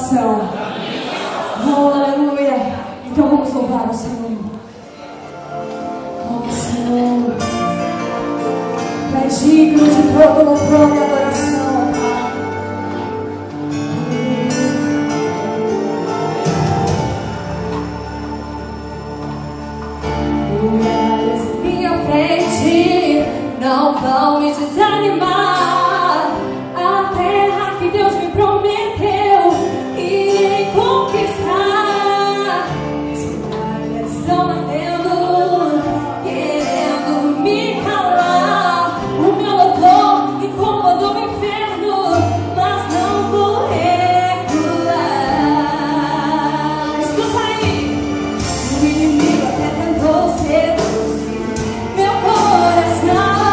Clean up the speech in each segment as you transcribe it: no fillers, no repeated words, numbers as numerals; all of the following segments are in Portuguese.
salvação. Oh, aleluia. Então vamos louvar o Senhor. Oh, Senhor, Tu és digno de todo louvor e adoração, Pai. Mulheres em minha frente não vão me desanimar. A terra que Deus me prometeu irei conquistar. As muralhas estão batendo, querendo me calar. O meu louvor incomodou o inferno, mas não vou recuar. Escuta aí. O inimigo até tentou seduzir meu coração.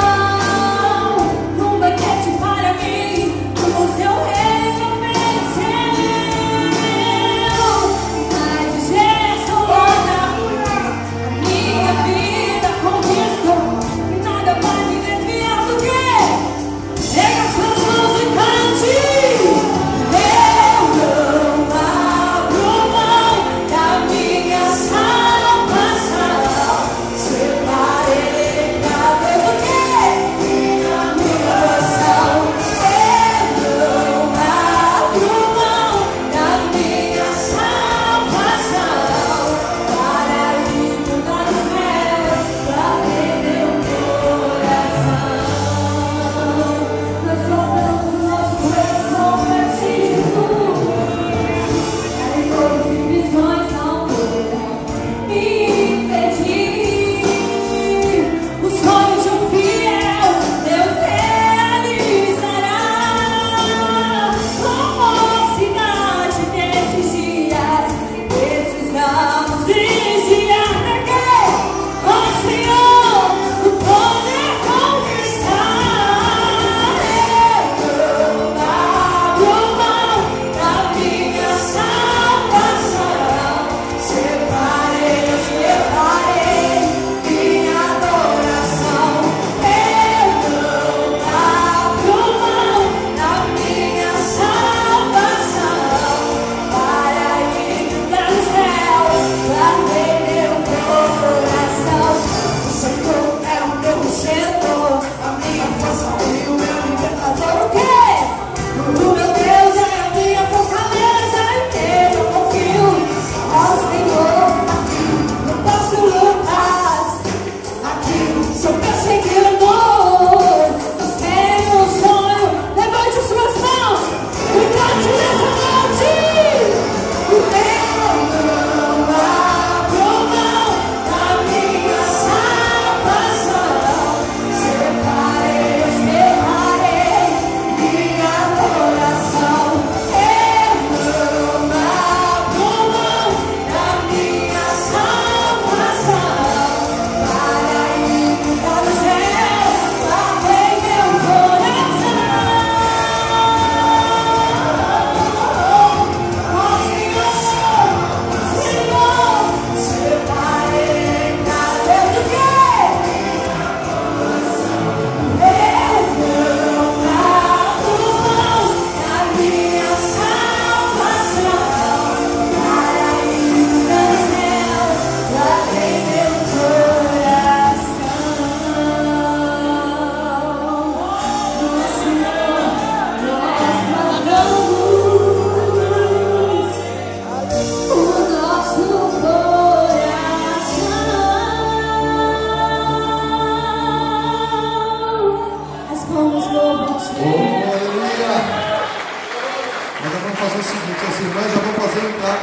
Nós vamos fazer o seguinte, as irmãs já vão fazer entrada.